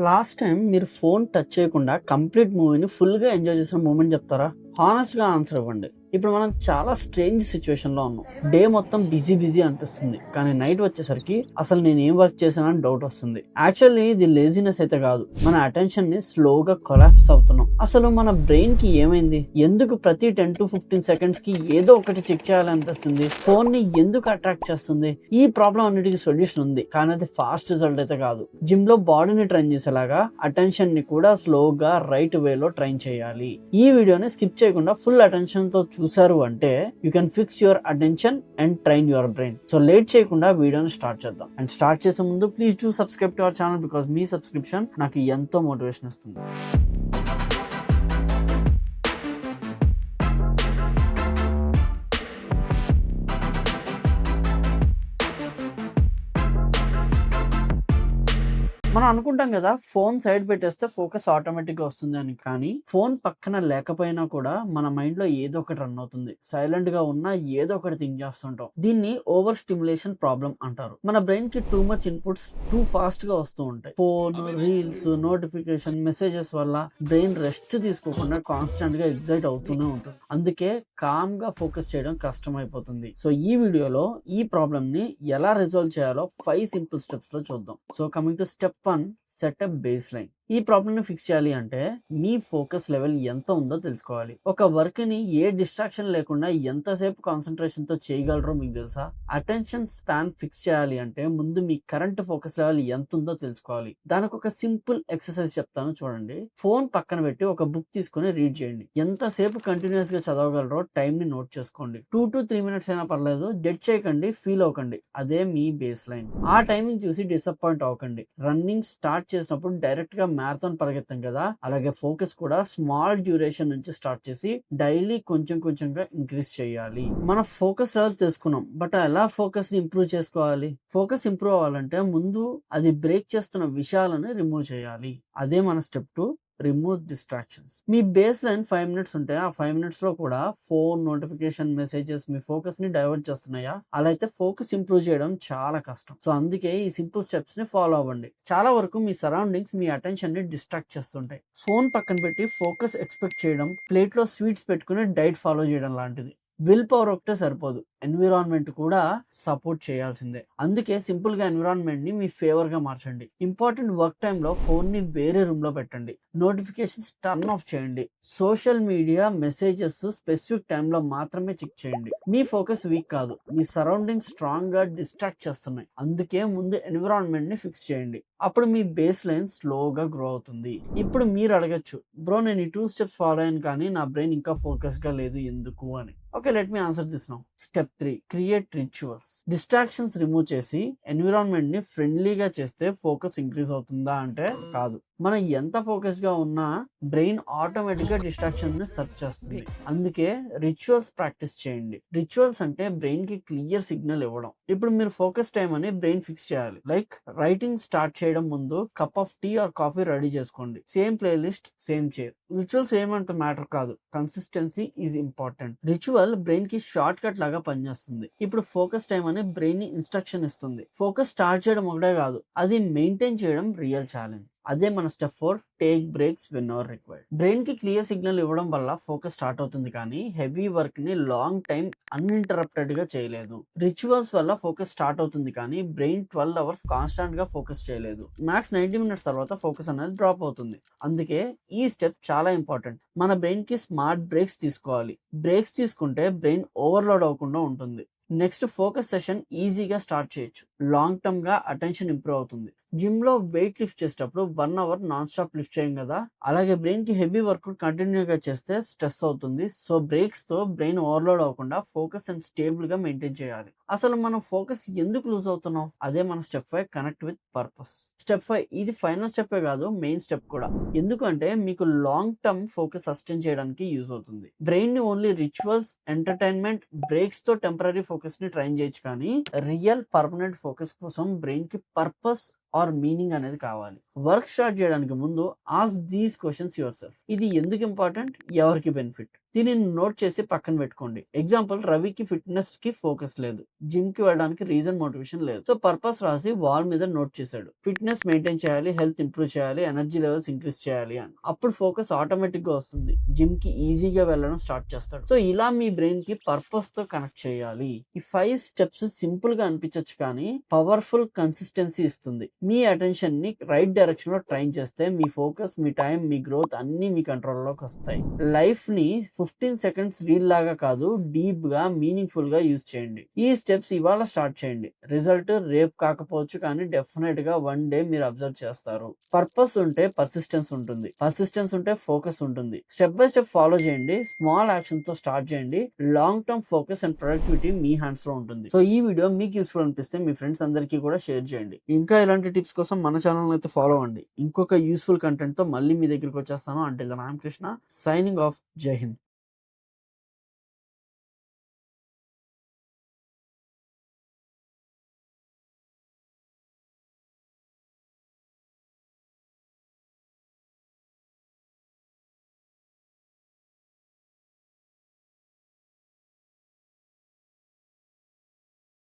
Last time మీరు phone touch చేయకుండా complete మూవీని ఫుల్గా ఎంజాయ్ చేసిన మూమెంట్ చెప్తారా? హానెస్ట్గా ఆన్సర్ ఇవ్వండి. ఇప్పుడు మనం చాలా స్ట్రేంజ్ సిచ్యువేషన్లో ఉన్నాం. డే మొత్తం బిజీ అనిపిస్తుంది, కానీ నైట్ వచ్చేసరికి అసలు నేను ఏం వర్క్ చేశానని డౌట్ వస్తుంది. యాక్చువల్లీ ఇది లేజినెస్ అయితే కాదు, మన అటెన్షన్ ని స్లోగా కొలాప్స్ అవుతున్నాం. అసలు మన బ్రెయిన్ కి ఏమైంది? ఎందుకు ప్రతి 10 to 15 సెకండ్స్ కి ఏదో ఒకటి చెక్ చేయాలనిపిస్తుంది? ఫోన్ ని ఎందుకు అట్రాక్ట్ చేస్తుంది? ఈ ప్రాబ్లం అన్నిటికీ సొల్యూషన్ ఉంది, కానీ అది ఫాస్ట్ రిజల్ట్ అయితే కాదు. జిమ్ లో బాడీని ట్రైన్ చేసేలాగా అటెన్షన్ ని కూడా స్లోగా రైట్ వేలో ట్రైన్ చేయాలి. ఈ వీడియోని స్కిప్ చేయకుండా ఫుల్ అటెన్షన్ తో చూసారు అంటే you can fix your attention and train your brain. So late చేయకుండా వీడియోని స్టార్ట్ చేద్దాం. అండ్ స్టార్ట్ చేసే ముందు please do subscribe to our channel, because me subscription నాకు ఎంతో మోటివేషన్ ఇస్తుంది. మనం అనుకుంటాం కదా, ఫోన్ సైడ్ పెట్టేస్తే ఫోకస్ ఆటోమేటిక్ గా వస్తుంది అని. కానీ ఫోన్ పక్కన లేకపోయినా కూడా మన మైండ్ లో ఏదో ఒకటి రన్ అవుతుంది. సైలెంట్ గా ఉన్నా ఏదో ఒకటి థింక్ చేస్తుంటాం. దీన్ని ఓవర్ స్టిమ్యులేషన్ ప్రాబ్లం అంటారు. మన బ్రెయిన్ కి too much inputs too fast గా వస్తూ ఉంటాయి. ఫోన్, రీల్స్, నోటిఫికేషన్, మెసేజెస్ వల్ల బ్రెయిన్ రెస్ట్ తీసుకోకుండా కాన్స్టెంట్ గా ఎగ్జైట్ అవుతూనే ఉంటుంది. అందుకే కామ్ గా ఫోకస్ చేయడం కష్టం అయిపోతుంది. సో ఈ వీడియోలో ఈ ప్రాబ్లమ్ ని ఎలా రిజాల్వ్ చేయాలో 5 సింపుల్ స్టెప్స్ లో చూద్దాం. So coming to step 1, set up base line. ఈ ప్రాబ్లమ్ ని ఫిక్స్ చేయాలి అంటే మీ ఫోకస్ లెవెల్ ఎంత ఉందో తెలుసుకోవాలి. ఒక వర్క్ ని ఏ డిస్ట్రాక్షన్ లేకుండా ఎంతసేపు కాన్సన్ట్రేషన్ తో చేయగలరో మీకు తెలుసా? అటెన్షన్ స్పాన్ ఫిక్స్ చేయాలి అంటే ముందు మీ కరెంట్ ఫోకస్ లెవెల్ ఎంత ఉందో తెలుసుకోవాలి. దానికి ఒక సింపుల్ ఎక్సర్సైజ్ చెప్తాను, చూడండి. ఫోన్ పక్కన పెట్టి ఒక బుక్ తీసుకుని రీడ్ చేయండి. ఎంతసేపు కంటిన్యూస్ గా చదవగలరో టైం ని నోట్ చేసుకోండి. 2 to 3 minutes అయినా పర్లేదు. జడ్జ్ చేయకండి, ఫీల్ అవ్వకండి. అదే మీ బేస్ లైన్. ఆ టైమింగ్ చూసి డిసప్పాయింట్ అవ్వకండి. రన్నింగ్ స్టార్ట్ చేసినప్పుడు డైరెక్ట్ గా మ్యారథాన్ పరిగెత్తాం కదా, అలాగే ఫోకస్ కూడా స్మాల్ డ్యూరేషన్ నుంచి స్టార్ట్ చేసి డైలీ కొంచెంగా ఇంక్రీజ్ చేయాలి. మన ఫోకస్ లెవెల్ తెలుసుకున్నాం, బట్ ఎలా ఫోకస్ ని ఇంప్రూవ్ చేసుకోవాలి? ఫోకస్ ఇంప్రూవ్ అవ్వాలంటే ముందు అది బ్రేక్ చేస్తున్న విషయాలను రిమూవ్ చేయాలి. అదే మన స్టెప్ 2, రిమూవ్ డిస్ట్రాక్షన్స్. మీ బేస్ లైన్ 5 minutes ఉంటే ఆ 5 minutes లో కూడా ఫోన్, నోటిఫికేషన్, మెసేజెస్ మీ ఫోకస్ ని డైవర్ట్ చేస్తున్నాయా? అలా అయితే ఫోకస్ ఇంప్రూవ్ చేయడం చాలా కష్టం. సో అందుకే ఈ సింపుల్ స్టెప్స్ ని ఫాలో అవ్వండి. చాలా వరకు మీ సరౌండింగ్స్ మీ అటెన్షన్ ని డిస్ట్రాక్ట్ చేస్తుంటాయి. ఫోన్ పక్కన పెట్టి ఫోకస్ ఎక్స్పెక్ట్ చేయడం, ప్లేట్ లో స్వీట్స్ పెట్టుకుని డైట్ ఫాలో చేయడం లాంటిది. విల్ పవర్ ఒకటే సరిపోదు, ఎన్విరాన్మెంట్ కూడా సపోర్ట్ చేయాల్సిందే. అందుకే సింపుల్ గా ఎన్విరాన్మెంట్ ని మీ ఫేవర్ గా మార్చండి. ఇంపార్టెంట్ వర్క్ టైమ్ లో ఫోన్ ని వేరే రూమ్ లో పెట్టండి. నోటిఫికేషన్స్ టర్న్ ఆఫ్ చేయండి. Social media messages specific time లో మాత్రమే చెక్ చేయండి. మీ ఫోకస్ వీక్ కాదు, మీ సరౌండింగ్ స్ట్రాంగ్ గా డిస్ట్రాక్ట్ చేస్తున్నాయి. అందుకే ముందు ఎన్విరాన్మెంట్ ని ఫిక్స్ చేయండి. అప్పుడు మీ బేస్ లైన్ స్లోగా గ్రో అవుతుంది. ఇప్పుడు మీరు అడగచ్చు, బ్రో నేను ఈ 2 steps ఫాలో అయ్యాను కానీ నా బ్రెయిన్ ఇంకా ఫోకస్ గా లేదు, ఎందుకు అని. Okay, let me answer this now. Step 3, create rituals. Distractions remove చేసి ఎన్విరాన్మెంట్ ని ఫ్రెండ్లీగా చేస్తే ఫోకస్ ఇంక్రీజ్ అవుతుందా అంటే కాదు. మనం ఎంత ఫోకస్ గా ఉన్నా బ్రెయిన్ ఆటోమేటిక్ గా డిస్ట్రాక్షన్ ని సెర్చ్ చేస్తుంది. అందుకే రిచువల్స్ ప్రాక్టీస్ చేయండి. రిచువల్స్ అంటే బ్రెయిన్ కి క్లియర్ సిగ్నల్ ఇవ్వడం. ఇప్పుడు మీరు ఫోకస్ టైం అని బ్రెయిన్ ఫిక్స్ చేయాలి. లైక్ రైటింగ్ స్టార్ట్ చేయడం ముందు cup of tea or coffee ready చేసుకోండి. Same playlist, same chair. Rituals ఏమంత మ్యాటర్ కాదు, consistency is important. Ritual brain కి షార్ట్ కట్ లాగా పనిచేస్తుంది. ఇప్పుడు ఫోకస్ టైం అని బ్రెయిన్ ని ఇన్స్ట్రక్షన్ ఇస్తుంది. ఫోకస్ స్టార్ట్ చేయడం ఒకటే కాదు, అది మెయింటైన్ చేయడం రియల్ ఛాలెంజ్. అదే మన step 4, take breaks when are required. Brain కి క్లియర్ సిగ్నల్ ఇవ్వడం వల్ల ఫోకస్ స్టార్ట్ అవుతుంది, కానీ హెవీ వర్క్ ని లాంగ్ టైం అన్ఇంటరప్టెడ్ గా చేయలేదు. రిచువల్స్ వల్ల ఫోకస్ స్టార్ట్ అవుతుంది, కానీ బ్రెయిన్ 12 hours కాన్స్టాంట్ గా ఫోకస్ చేయలేదు. మ్యాక్స్ 90 minutes తర్వాత ఫోకస్ అనేది డ్రాప్ అవుతుంది. అందుకే ఈ స్టెప్ చాలా ఇంపార్టెంట్. మన బ్రెయిన్ కి స్మార్ట్ బ్రేక్స్ తీసుకోవాలి. బ్రేక్స్ తీసుకుంటే బ్రెయిన్ ఓవర్లోడ్ అవ్వకుండా ఉంటుంది. నెక్స్ట్ ఫోకస్ సెషన్ ఈజీగా స్టార్ట్ చేయొచ్చు. లాంగ్ టర్మ్ గా అటెన్షన్ ఇంప్రూవ్ అవుతుంది. జిమ్ లో వెయిట్ లిఫ్ట్ చేసేటప్పుడు 1 hour నాన్ స్టాప్ లిఫ్ట్ చేయం కదా, అలాగే బ్రెయిన్ కి హెవీ వర్క్ కంటిన్యూగా చేస్తే స్ట్రెస్ అవుతుంది. సో బ్రేక్స్ తో బ్రెయిన్ ఓవర్లోడ్ అవ్వకుండా ఫోకస్ అండ్ స్టేబుల్ గా మెయింటైన్ చేయాలి. అసలు మనం ఫోకస్ ఎందుకు లూజ్ అవుతున్నాం? అదే మన step 5, connect with purpose. Step 5 ఇది ఫైనల్ స్టెప్ కాదు, మెయిన్ స్టెప్ కూడా. ఎందుకంటే మీకు లాంగ్ టర్మ్ ఫోకస్ సస్టైన్ చేయడానికి యూజ్ అవుతుంది. బ్రెయిన్ ని ఓన్లీ రిచువల్స్, ఎంటర్టైన్మెంట్, బ్రేక్స్ తో టెంపరీ ఫోకస్ ని ట్రైన్ చేయొచ్చు, కానీ రియల్ పర్మనెంట్ ఫోకస్ కోసం బ్రెయిన్ కి పర్పస్ ఆర్ మీనింగ్ అనేది కావాలి. వర్క్ స్టార్ట్ చేయడానికి ముందు ask these questions your self. ఇది ఎందుకు ఇంపార్టెంట్, ఎవరికి బెనిఫిట్, దీనిని నోట్ చేసి పక్కన పెట్టుకోండి. ఎగ్జాంపుల్, రవికి ఫిట్నెస్ కి ఫోకస్ లేదు, జిమ్ కి వెళ్ళడానికి రీజన్ మోటివేషన్ లేదు. సో పర్పస్ రాసి వాల్ మీద నోట్ చేశాడు. ఫిట్నెస్ మెయింటైన్ చేయాలి, హెల్త్ ఇంప్రూవ్ చేయాలి, ఎనర్జీ లెవెల్స్ ఇంక్రీజ్ చేయాలి అని. అప్పుడు ఫోకస్ ఆటోమేటిక్ గా వస్తుంది, జిమ్ కి ఈజీగా వెళ్ళడం స్టార్ట్ చేస్తాడు. సో ఇలా మీ బ్రెయిన్ కి పర్పస్ తో కనెక్ట్ చేయాలి. ఈ 5 స్టెప్స్ సింపుల్ గా అనిపించచ్చు కానీ పవర్ఫుల్ కన్సిస్టెన్సీ ఇస్తుంది. మీ అటెన్షన్ ని రైట్ డైరెక్షన్ లో ట్రైన్ చేస్తే మీ ఫోకస్, మీ టైం, మీ గ్రోత్ అన్ని మీ కంట్రోల్ లోకి వస్తాయి. లైఫ్ ని 15 సెకండ్స్ రీల్ లాగా కాదు, డీప్ గా మీనింగ్ఫుల్ గా యూజ్ చేయండి. ఈ స్టెప్స్ ఇవాళ స్టార్ట్ చేయండి. రిజల్ట్ రేపు కాకపోవచ్చు కానీ డెఫినెట్ గా వన్ డే మీరు అబ్జర్వ్ చేస్తారు. పర్పస్ ఉంటే పర్సిస్టెన్స్ ఉంటుంది, పర్సిస్టెన్స్ ఉంటే ఫోకస్ ఉంటుంది. స్టెప్ బై స్టెప్ ఫాలో చేయండి. స్మాల్ యాక్షన్ తో స్టార్ట్ చేయండి. Long term focus and productivity me hands లో ఉంటుంది. సో ఈ వీడియో మీకు యూస్ఫుల్ అనిపిస్తే మీ ఫ్రెండ్స్ అందరికీ కూడా షేర్ చేయండి. ఇంకా ఇలాంటి టిప్స్ కోసం మన ఛానల్ అయితే ఫాలో అవ్వండి. ఇంకొక యూస్ఫుల్ కంటెంట్ తో మళ్ళీ మీ దగ్గరికి వచ్చేస్తాను. అంటే ఐఎమ్ కృష్ణ, సైనింగ్ ఆఫ్. జై హింద్.